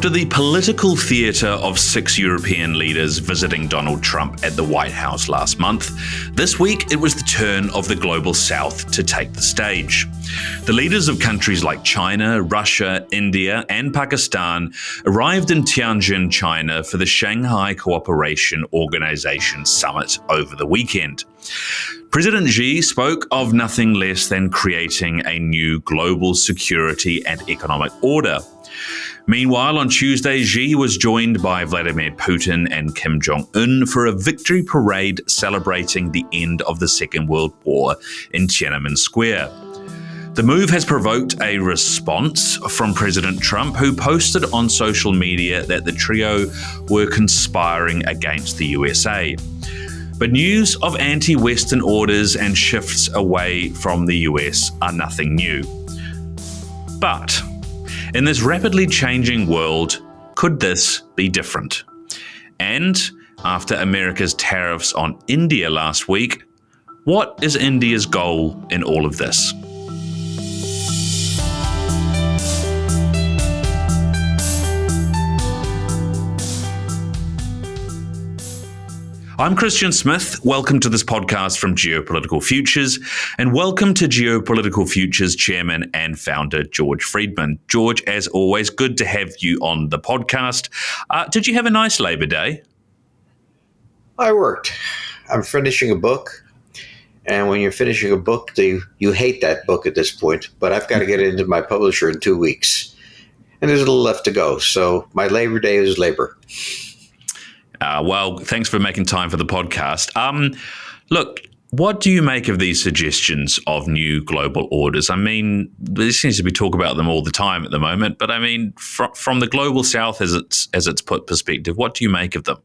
After the political theatre of 6 European leaders visiting Donald Trump at the White House last month, this week it was the turn of the Global South to take the stage. The leaders of countries like China, Russia, India, and Pakistan arrived in Tianjin, China for the Shanghai Cooperation Organization summit over the weekend. President Xi spoke of nothing less than creating a new global security and economic order. Meanwhile, on Tuesday, Xi was joined by Vladimir Putin and Kim Jong for a victory parade celebrating the end of the Second World War in Tiananmen Square. The move has provoked a response from President Trump, who posted on social media that the trio were conspiring against the USA. But news of anti-Western orders and shifts away from the US are nothing new. But in this rapidly changing world, could this be different? And after America's tariffs on India last week, what is India's goal in all of this? I'm Christian Smith. Welcome to this podcast from Geopolitical Futures, and welcome to Geopolitical Futures Chairman and Founder George Friedman. George, as always, good to have you on the podcast. Did you have a nice Labor Day? I worked. I'm finishing a book, and when you're finishing a book, you hate that book at this point, but I've got to get it into my publisher in 2 weeks, and there's a little left to go, so my Labor Day is labor. Well, thanks for making time for the podcast. Look, what do you make of these suggestions of new global orders? I mean, there seems to be talk about them all the time at the moment, but I mean, from the Global South as it's put perspective, what do you make of them?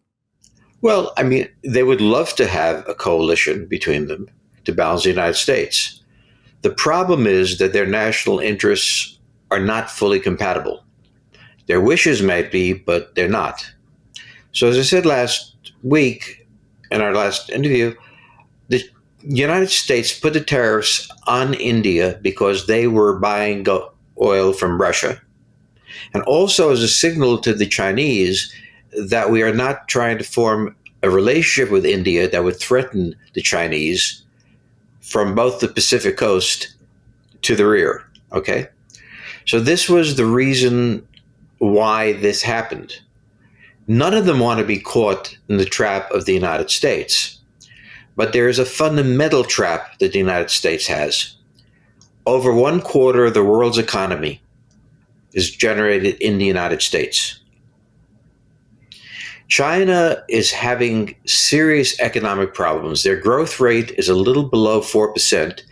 Well, I mean, they would love to have a coalition between them to balance the United States. The problem is that their national interests are not fully compatible. Their wishes might be, but they're not. So as I said last week in our last interview, the United States put the tariffs on India because they were buying oil from Russia, and also as a signal to the Chinese that we are not trying to form a relationship with India that would threaten the Chinese from both the Pacific coast to the rear. Okay? So this was the reason why this happened. None of them want to be caught in the trap of the United States. But there is a fundamental trap that the United States has. Over 1/4 of the world's economy is generated in the United States. China is having serious economic problems. Their growth rate is a little below 4%,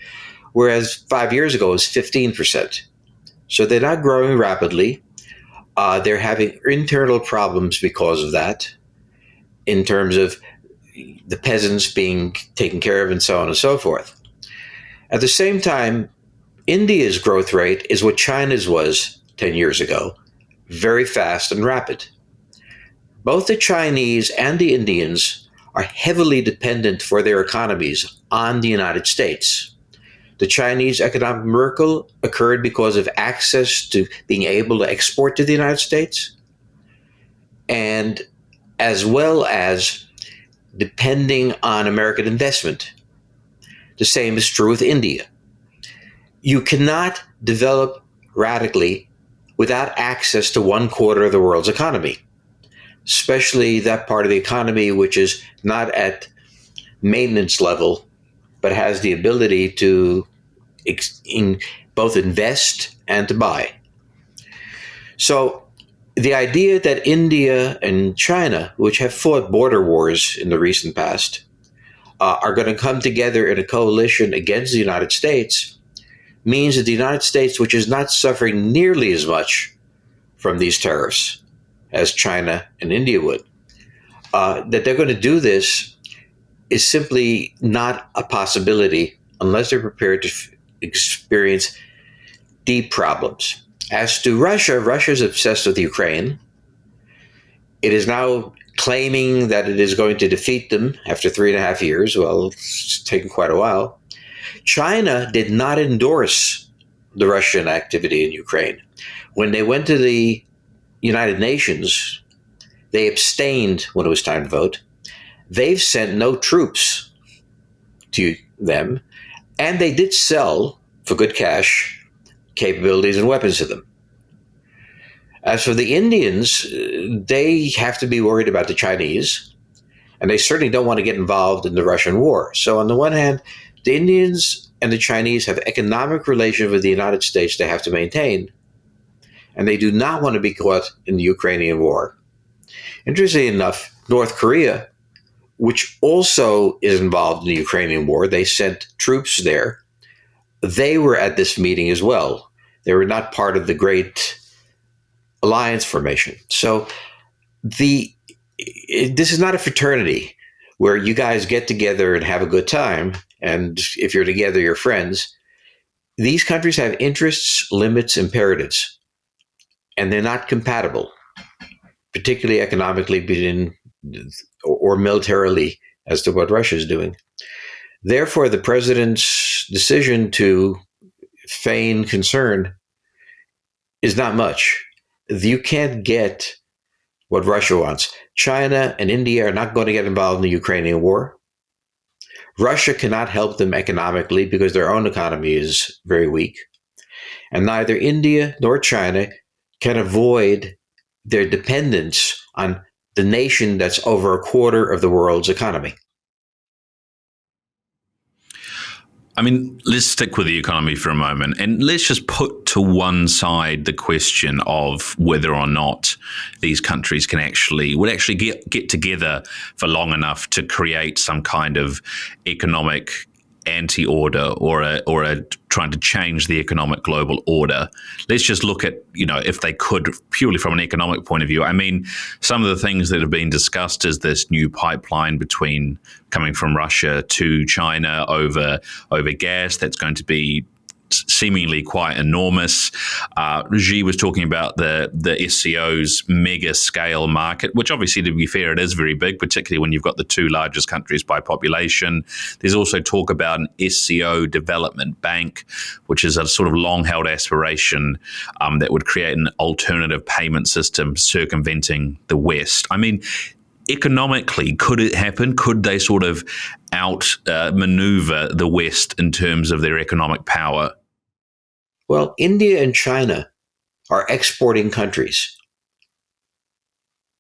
whereas 5 years ago it was 15%. So they're not growing rapidly. They're having internal problems because of that, in terms of the peasants being taken care of and so on and so forth. At the same time, India's growth rate is what China's was 10 years ago, very fast and rapid. Both the Chinese and the Indians are heavily dependent for their economies on the United States. The Chinese economic miracle occurred because of access to being able to export to the United States, and as well as depending on American investment. The same is true with India. You cannot develop radically without access to 1/4 of the world's economy, especially that part of the economy which is not at maintenance level, but has the ability to both invest and to buy. So the idea that India and China, which have fought border wars in the recent past, are going to come together in a coalition against the United States means that the United States, which is not suffering nearly as much from these tariffs as China and India would, that they're going to do this is simply not a possibility unless they're prepared to experience deep problems. As to Russia, Russia is obsessed with Ukraine. It is now claiming that it is going to defeat them after 3.5 years. Well, it's taken quite a while. China did not endorse the Russian activity in Ukraine. When they went to the United Nations, they abstained when it was time to vote. They've sent no troops to them, and they did sell, for good cash, capabilities and weapons to them. As for the Indians, they have to be worried about the Chinese, and they certainly don't want to get involved in the Russian war. So on the one hand, the Indians and the Chinese have economic relations with the United States they have to maintain, and they do not want to be caught in the Ukrainian war. Interestingly enough, North Korea, which also is involved in the Ukrainian war, they sent troops there. They were at this meeting as well. They were not part of the great alliance formation. So this is not a fraternity where you guys get together and have a good time, and if you're together, you're friends. These countries have interests, limits, imperatives, and they're not compatible, particularly economically or militarily, as to what Russia is doing. Therefore, the president's decision to feign concern is not much. You can't get what Russia wants. China and India are not going to get involved in the Ukrainian war. Russia cannot help them economically because their own economy is very weak. And neither India nor China can avoid their dependence on the nation that's over a quarter of the world's economy. I mean, let's stick with the economy for a moment, and let's just put to one side the question of whether or not these countries would actually get together for long enough to create some kind of economic anti-order or a trying to change the economic global order. Let's just look at, if they could, purely from an economic point of view. I mean, some of the things that have been discussed is this new pipeline coming from Russia to China over gas that's going to be seemingly quite enormous. Xi was talking about the SCO's mega scale market, which obviously, to be fair, it is very big, particularly when you've got the two largest countries by population. There's also talk about an SCO development bank, which is a sort of long-held aspiration that would create an alternative payment system circumventing the West. I mean, economically, could it happen? Could they sort of maneuver the West in terms of their economic power? Well, India and China are exporting countries.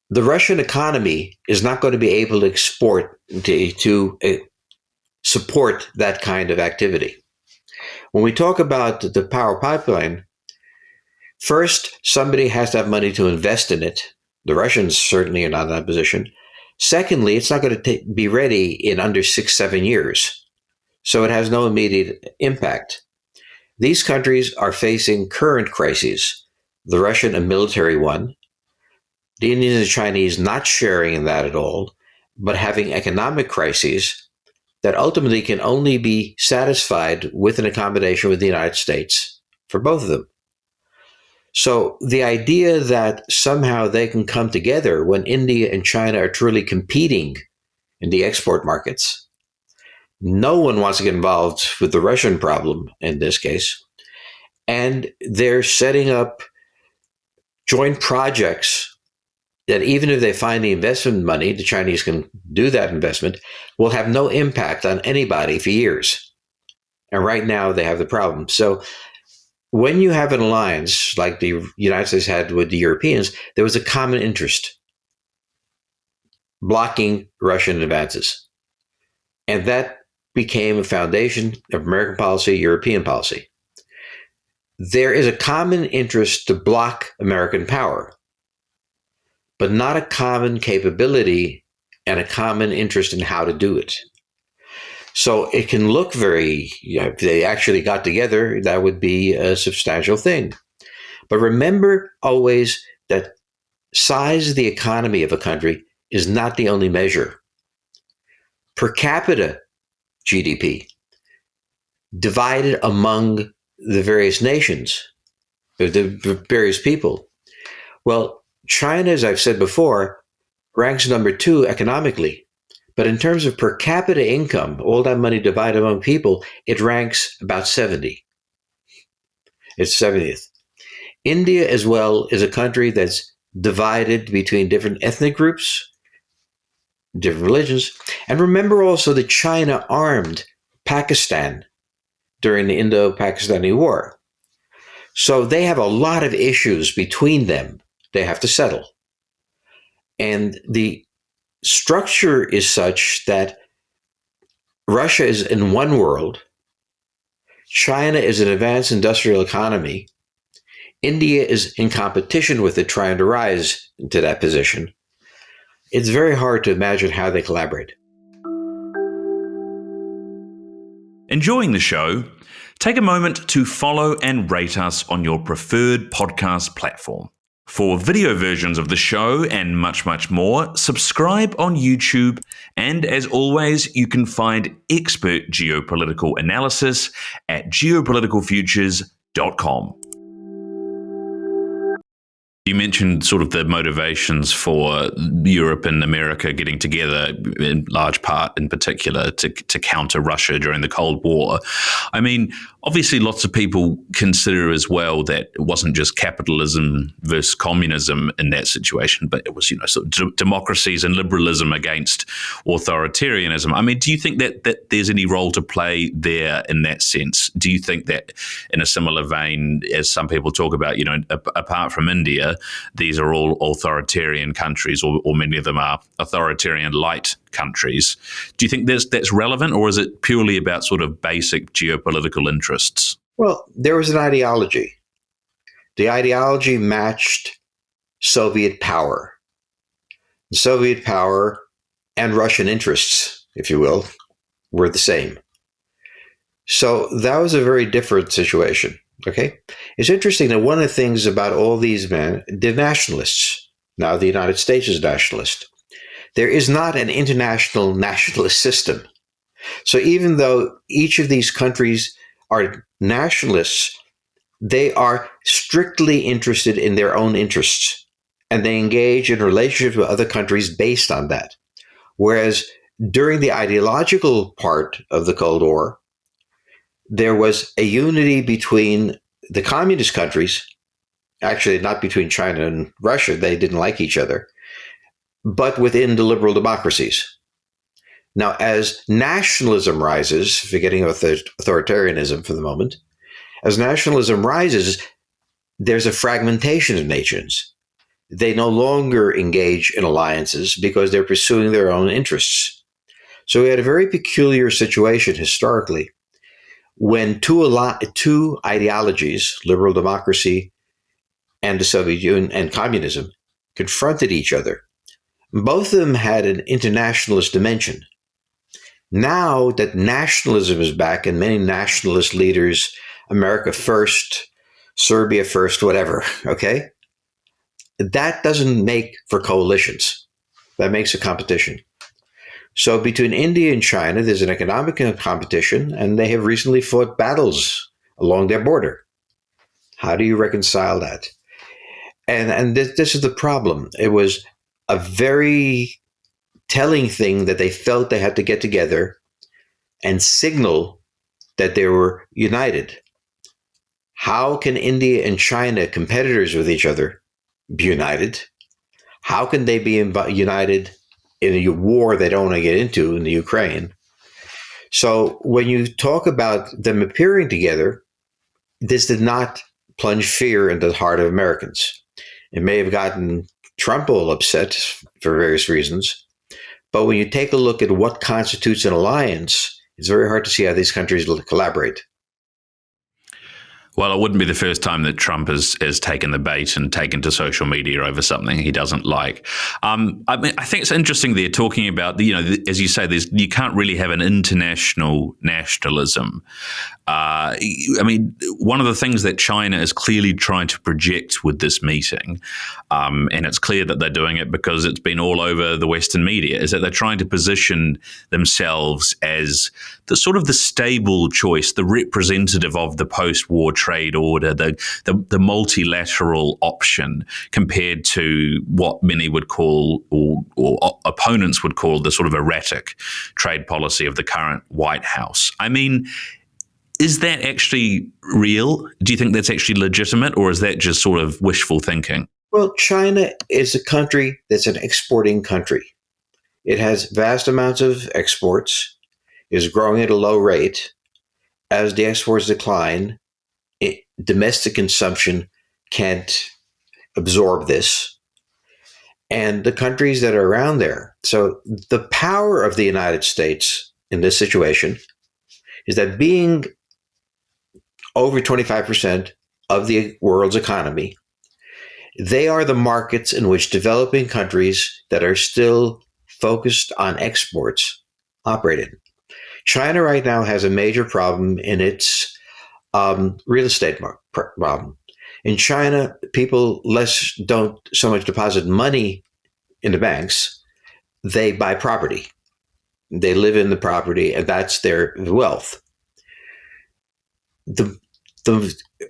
The Russian economy is not going to be able to export to support that kind of activity. When we talk about the power pipeline, first, somebody has to have money to invest in it. The Russians certainly are not in that position. Secondly, it's not going to be ready in under 6-7 years, so it has no immediate impact. These countries are facing current crises, the Russian a military one, the Indians and Chinese not sharing in that at all, but having economic crises that ultimately can only be satisfied with an accommodation with the United States for both of them. So the idea that somehow they can come together when India and China are truly competing in the export markets, no one wants to get involved with the Russian problem in this case. And they're setting up joint projects that even if they find the investment money, the Chinese can do that investment, will have no impact on anybody for years. And right now they have the problem. So when you have an alliance like the United States had with the Europeans, there was a common interest, blocking Russian advances. And that became a foundation of American policy, European policy. There is a common interest to block American power, but not a common capability and a common interest in how to do it. So it can look if they actually got together, that would be a substantial thing. But remember always that size of the economy of a country is not the only measure. Per capita GDP, divided among the various nations, the various people. Well, China, as I've said before, ranks number 2 economically. But in terms of per capita income, all that money divided among people, it ranks about 70. It's 70th. India, as well, is a country that's divided between different ethnic groups, different religions. And remember also that China armed Pakistan during the Indo-Pakistani War. So they have a lot of issues between them they have to settle. And the structure is such that Russia is in one world, China is an advanced industrial economy, India is in competition with it, trying to rise into that position. It's very hard to imagine how they collaborate. Enjoying the show? Take a moment to follow and rate us on your preferred podcast platform. For video versions of the show and much, much more, subscribe on YouTube. And as always, you can find expert geopolitical analysis at geopoliticalfutures.com. You mentioned sort of the motivations for Europe and America getting together, in large part in particular, to counter Russia during the Cold War. I mean, obviously lots of people consider as well that it wasn't just capitalism versus communism in that situation, but it was, sort of democracies and liberalism against authoritarianism. I mean, do you think that there's any role to play there in that sense? Do you think that in a similar vein, as some people talk about, apart from India, these are all authoritarian countries, or many of them are authoritarian light countries. Do you think that's relevant, or is it purely about sort of basic geopolitical interests? Well, there was an ideology. The ideology matched Soviet power. Soviet power and Russian interests, if you will, were the same. So that was a very different situation. Okay, it's interesting that one of the things about all these men, they're nationalists. Now the United States is nationalist. There is not an international nationalist system. So even though each of these countries are nationalists, they are strictly interested in their own interests, and they engage in relationships with other countries based on that. Whereas during the ideological part of the Cold War, there was a unity between the communist countries, actually not between China and Russia, they didn't like each other, but within the liberal democracies. Now, as nationalism rises, forgetting authoritarianism for the moment, as nationalism rises, there's a fragmentation of nations. They no longer engage in alliances because they're pursuing their own interests. So we had a very peculiar situation historically when two ideologies, liberal democracy and the Soviet Union and communism, confronted each other. Both of them had an internationalist dimension. Now that nationalism is back and many nationalist leaders, America first, Serbia first, whatever, okay? That doesn't make for coalitions. That makes a competition. So between India and China, there's an economic competition, and they have recently fought battles along their border. How do you reconcile that? And this is the problem. It was a very telling thing that they felt they had to get together and signal that they were united. How can India and China, competitors with each other, be united? How can they be united in a war they don't want to get into in the Ukraine? So when you talk about them appearing together, this did not plunge fear into the heart of Americans. It may have gotten Trump all upset for various reasons, but when you take a look at what constitutes an alliance, it's very hard to see how these countries collaborate. Well, it wouldn't be the first time that Trump has taken the bait and taken to social media over something he doesn't like. I think it's interesting they're talking about, as you say, you can't really have an international nationalism. One of the things that China is clearly trying to project with this meeting, and it's clear that they're doing it because it's been all over the Western media, is that they're trying to position themselves as the sort of the stable choice, the representative of the post-war trade order, the multilateral option, compared to what many would call, or opponents would call, the sort of erratic trade policy of the current White House. I mean, is that actually real? Do you think that's actually legitimate, or is that just sort of wishful thinking? Well, China is a country that's an exporting country. It has vast amounts of exports, is growing at a low rate. As the exports decline, domestic consumption can't absorb this. And the countries that are around there. So the power of the United States in this situation is that being over 25% of the world's economy, they are the markets in which developing countries that are still focused on exports operate in. China right now has a major problem in its real estate problem. In China, people don't so much deposit money in the banks, they buy property. They live in the property, and that's their wealth. The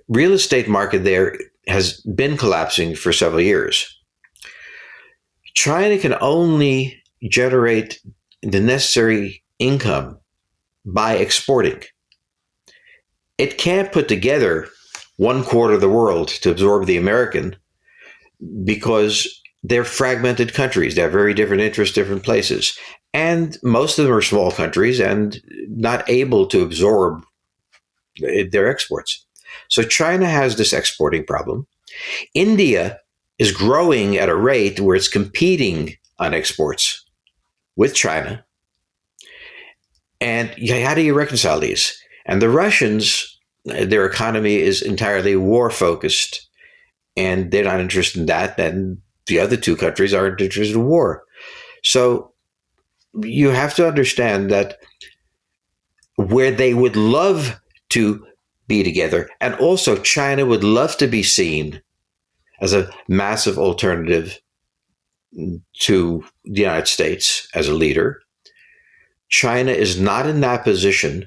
real estate market there has been collapsing for several years. China can only generate the necessary income by exporting. It can't put together one quarter of the world to absorb the American because they're fragmented countries. They have very different interests, different places. And most of them are small countries and not able to absorb their exports. So China has this exporting problem. India is growing at a rate where it's competing on exports with China. And how do you reconcile these? And the Russians, their economy is entirely war-focused, and they're not interested in that. And the other two countries aren't interested in war. So you have to understand that where they would love to be together, and also China would love to be seen as a massive alternative to the United States as a leader, China is not in that position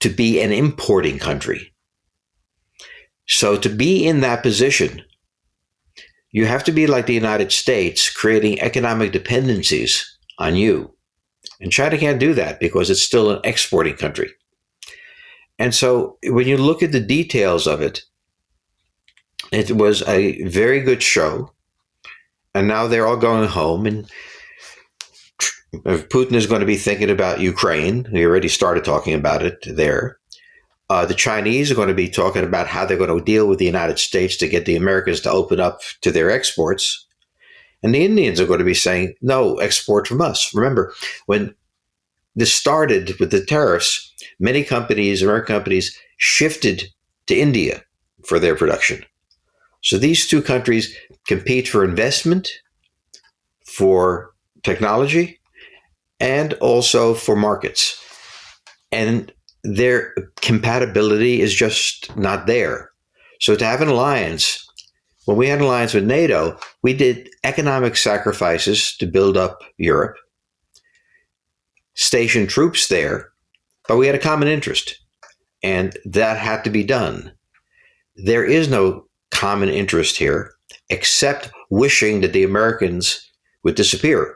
to be an importing country. So to be in that position, you have to be like the United States, creating economic dependencies on you. And China can't do that because it's still an exporting country. And so when you look at the details of it, it was a very good show. And now they're all going home. And Putin is going to be thinking about Ukraine. We already started talking about it there. The Chinese are going to be talking about how they're going to deal with the United States to get the Americans to open up to their exports. And the Indians are going to be saying, no, export from us. Remember, when this started with the tariffs, many companies, American companies, shifted to India for their production. So these two countries compete for investment, for technology, and also for markets. And their compatibility is just not there. So to have an alliance, when we had an alliance with NATO, we did economic sacrifices to build up Europe, stationed troops there, but we had a common interest, and that had to be done. There is no common interest here, except wishing that the Americans would disappear,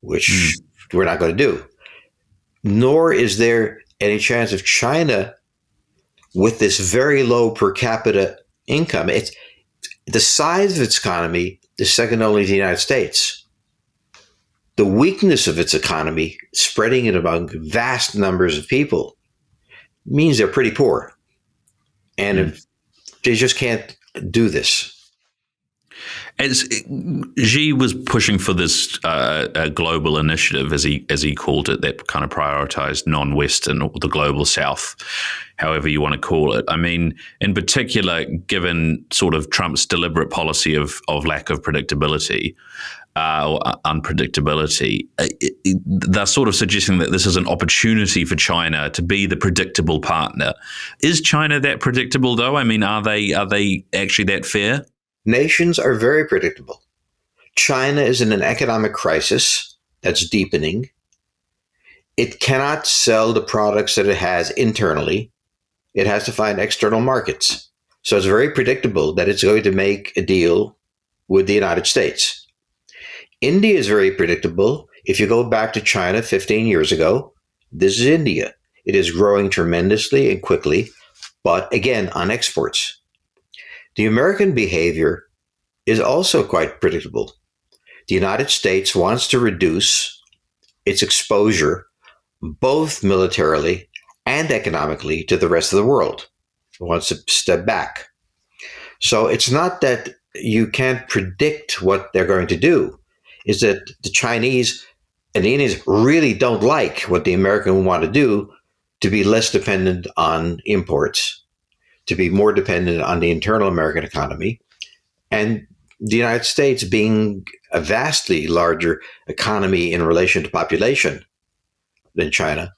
which we're not going to do. Nor is there any chance of China, with this very low per capita income, the size of its economy is second only to the United States. The weakness of its economy, spreading it among vast numbers of people, means they're pretty poor. And they just can't do this. As Xi was pushing for this global initiative, as he called it, that kind of prioritized non-Western or the global South, however you want to call it. I mean, in particular, given sort of Trump's deliberate policy of lack of predictability or unpredictability, they're sort of suggesting that this is an opportunity for China to be the predictable partner. Is China that predictable, though? I mean, are they actually that fair? Nations are very predictable. China is in an economic crisis that's deepening. It cannot sell the products that it has internally. It has to find external markets. So it's very predictable that it's going to make a deal with the United States. India is very predictable. If you go back to China 15 years ago, this is India. It is growing tremendously and quickly, but again, on exports. The American behavior is also quite predictable. The United States wants to reduce its exposure, both militarily and economically, to the rest of the world. It wants to step back. So it's not that you can't predict what they're going to do. It's that the Chinese and the Indians really don't like what the Americans want to do, to be less dependent on imports, to be more dependent on the internal American economy. And the United States, being a vastly larger economy in relation to population than China,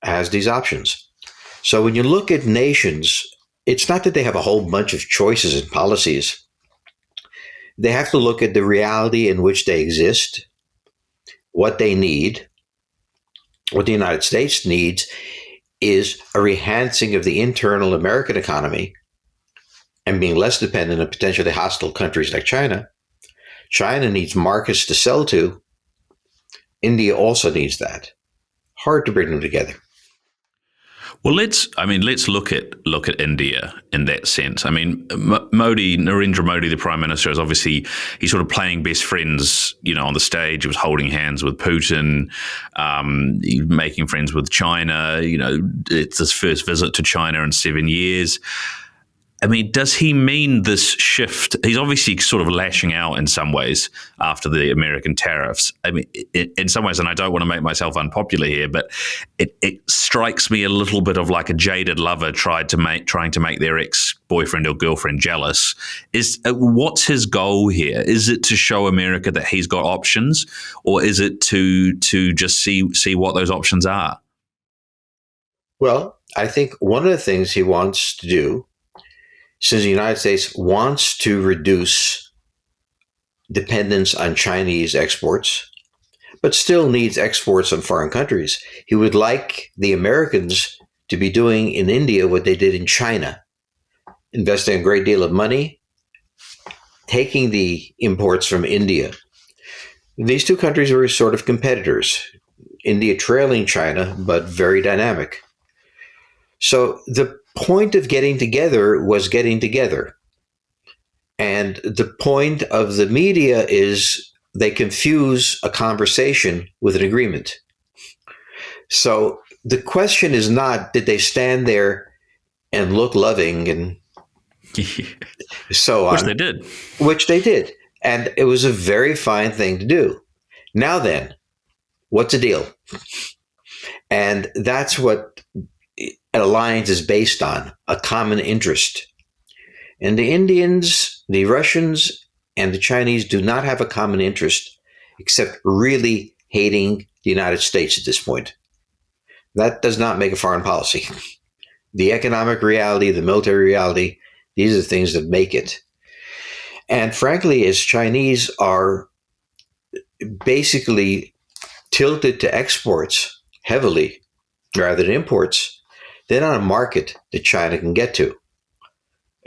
has these options. So when you look at nations, it's not that they have a whole bunch of choices and policies. They have to look at the reality in which they exist, what they need. What the United States needs is a enhancing of the internal American economy and being less dependent on potentially hostile countries like China. China needs markets to sell to. India also needs that. Hard to bring them together. Well, let's look at India in that sense. I mean, Narendra Modi, the Prime Minister, is obviously, he's sort of playing best friends, on the stage. He was holding hands with Putin, making friends with China. It's his first visit to China in 7 years. I mean, does he mean this shift? He's obviously sort of lashing out in some ways after the American tariffs. I mean, in some ways, and I don't want to make myself unpopular here, but it strikes me a little bit of like a jaded lover trying to make their ex-boyfriend or girlfriend jealous. What's his goal here? Is it to show America that he's got options, or is it to just see what those options are? Well, I think one of the things he wants to do, since the United States wants to reduce dependence on Chinese exports, but still needs exports from foreign countries, he would like the Americans to be doing in India what they did in China, investing a great deal of money, taking the imports from India. These two countries were sort of competitors, India trailing China, but very dynamic. So the point of getting together was getting together. And the point of the media is they confuse a conversation with an agreement. So the question is not, did they stand there and look loving and so on? Which they did. Which they did. And it was a very fine thing to do. Now then, what's the deal? And that's what an alliance is based on, a common interest. And the Indians, the Russians, and the Chinese do not have a common interest except really hating the United States at this point. That does not make a foreign policy. The economic reality, the military reality, these are the things that make it. And frankly, as Chinese are basically tilted to exports heavily rather than imports, they're not a market that China can get to,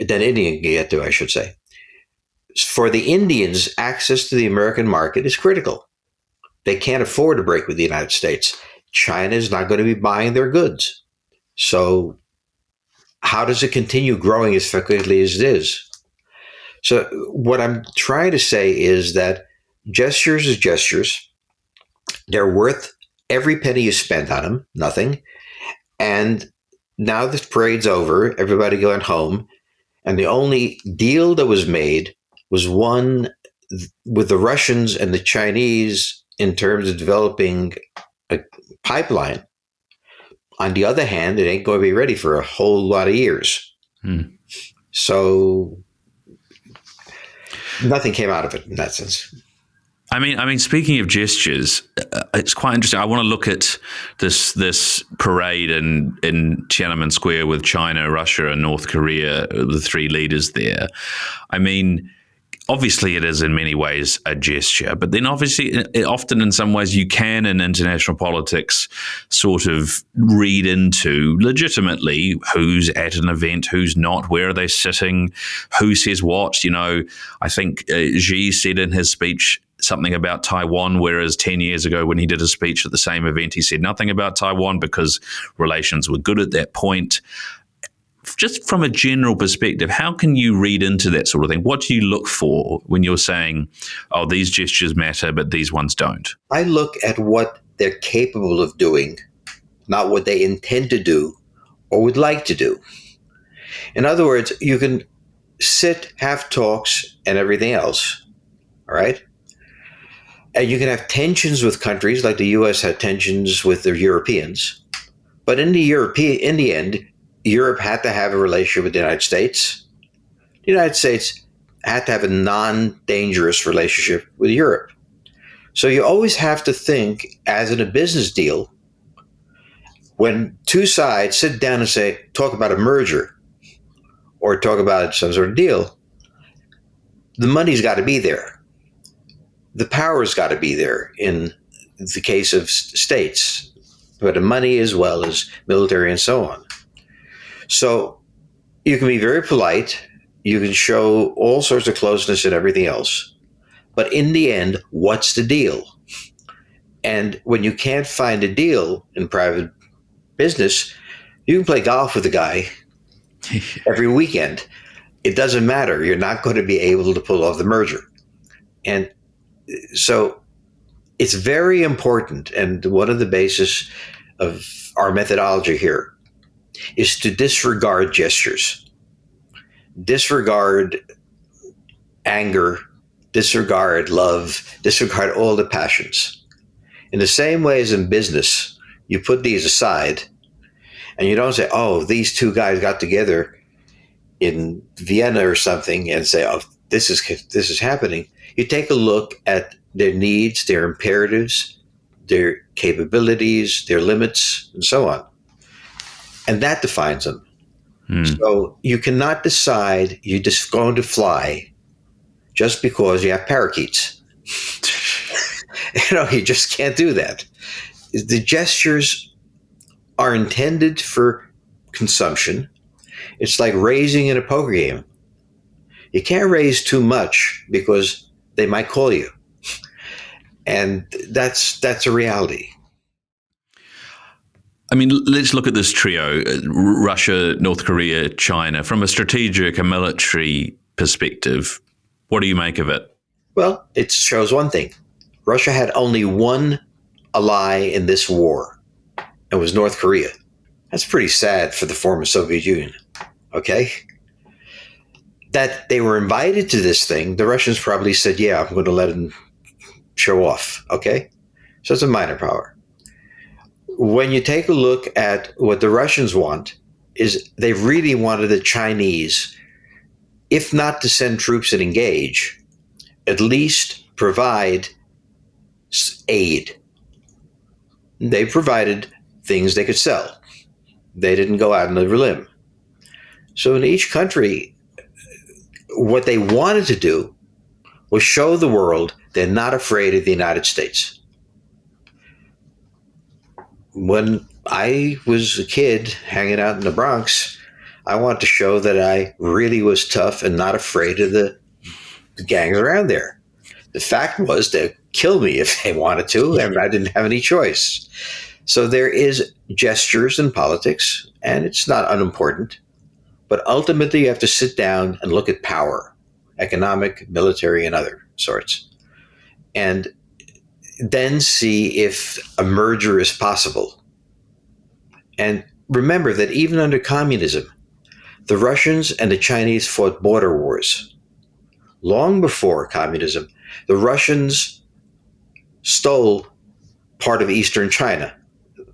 that India can get to, I should say. For the Indians, access to the American market is critical. They can't afford to break with the United States. China is not going to be buying their goods. So how does it continue growing as quickly as it is? So what I'm trying to say is that gestures is gestures. They're worth every penny you spend on them, nothing. And now the parade's over, everybody going home, and the only deal that was made was one with the Russians and the Chinese in terms of developing a pipeline. On the other hand, it ain't going to be ready for a whole lot of years. So nothing came out of it in that sense. I mean, speaking of gestures, it's quite interesting. I want to look at this parade in Tiananmen Square with China, Russia, and North Korea, the three leaders there. I mean, obviously it is in many ways a gesture, but then obviously often in some ways you can in international politics sort of read into legitimately who's at an event, who's not, where are they sitting, who says what. I think Xi said in his speech something about Taiwan, whereas 10 years ago when he did a speech at the same event, he said nothing about Taiwan because relations were good at that point. just from a general perspective, how can you read into that sort of thing? What do you look for when you're saying, oh, these gestures matter, but these ones don't? I look at what they're capable of doing, not what they intend to do or would like to do. In other words, you can sit, have talks, and everything else, all right? And you can have tensions with countries like the U.S. had tensions with the Europeans. But in the end, Europe had to have a relationship with the United States. The United States had to have a non-dangerous relationship with Europe. So you always have to think, as in a business deal, when two sides sit down and say, talk about a merger or talk about some sort of deal, the money's got to be there. The power's got to be there in the case of states, but the money as well as military and so on. So you can be very polite. You can show all sorts of closeness and everything else. But in the end, what's the deal? And when you can't find a deal in private business, you can play golf with the guy every weekend. It doesn't matter. You're not going to be able to pull off the merger. And so it's very important. And one of the bases of our methodology here is to disregard gestures, disregard anger, disregard love, disregard all the passions. In the same way as in business, you put these aside and you don't say, oh, these two guys got together in Vienna or something and say, oh, this is happening. You take a look at their needs, their imperatives, their capabilities, their limits, and so on. And that defines them. So you cannot decide you're just going to fly just because you have parakeets. You just can't do that. The gestures are intended for consumption. It's like raising in a poker game. You can't raise too much because they might call you. And that's a reality. I mean, let's look at this trio, Russia, North Korea, China. From a strategic and military perspective, what do you make of it? Well, it shows one thing. Russia had only one ally in this war. It was North Korea. That's pretty sad for the former Soviet Union. Okay? That they were invited to this thing, the Russians probably said, yeah, I'm going to let them show off. Okay? So it's a minor power. When you take a look at what the Russians want, is they really wanted the Chinese, if not to send troops and engage, at least provide aid. They provided things they could sell. They didn't go out on a limb. So in each country, what they wanted to do was show the world they're not afraid of the United States. When I was a kid hanging out in the Bronx, I wanted to show that I really was tough and not afraid of the gangs around there. The fact was they'd kill me if they wanted to, and I didn't have any choice. So there is gestures in politics, and it's not unimportant. But ultimately, you have to sit down and look at power, economic, military, and other sorts, and then see if a merger is possible. And remember that even under communism, the Russians and the Chinese fought border wars. Long before communism, the Russians stole part of eastern China.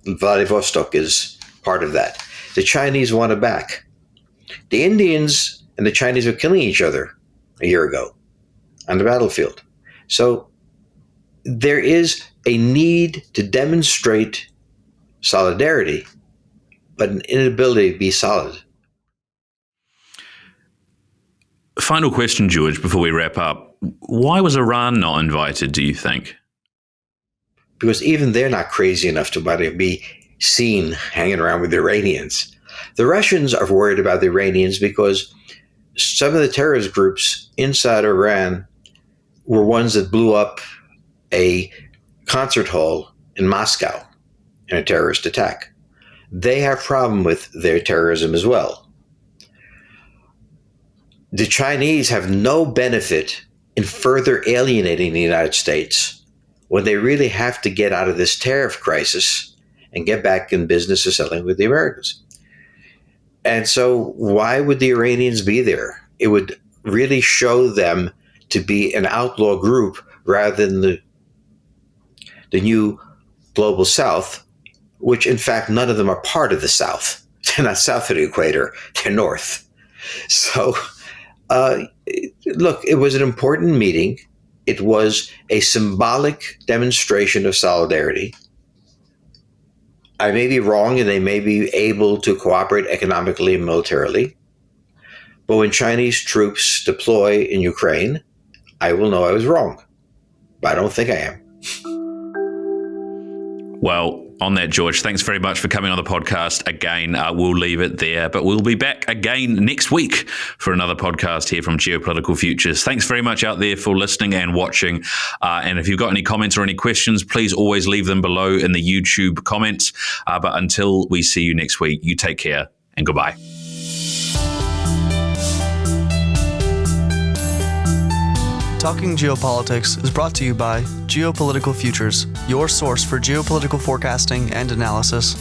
Vladivostok is part of that. The Chinese won it back. The Indians and the Chinese were killing each other a year ago on the battlefield. So there is a need to demonstrate solidarity, but an inability to be solid. Final question, George, before we wrap up. Why was Iran not invited, do you think? Because even they're not crazy enough to want to be seen hanging around with the Iranians. The Russians are worried about the Iranians because some of the terrorist groups inside Iran were ones that blew up a concert hall in Moscow in a terrorist attack. They have a problem with their terrorism as well. the Chinese have no benefit in further alienating the United States when they really have to get out of this tariff crisis and get back in business of selling with the Americans. And so why would the Iranians be there? It would really show them to be an outlaw group rather than the new global South, which in fact none of them are part of the South. They're not south of the equator, they're north. So look, it was an important meeting. It was a symbolic demonstration of solidarity. I may be wrong, and they may be able to cooperate economically and militarily. But when Chinese troops deploy in Ukraine, I will know I was wrong. But I don't think I am. Well, on that, George, thanks very much for coming on the podcast again. We'll leave it there, but we'll be back again next week for another podcast here from Geopolitical Futures. Thanks very much out there for listening and watching. And if you've got any comments or any questions, please always leave them below in the YouTube comments. But until we see you next week, you take care and goodbye. Talking Geopolitics is brought to you by Geopolitical Futures, your source for geopolitical forecasting and analysis.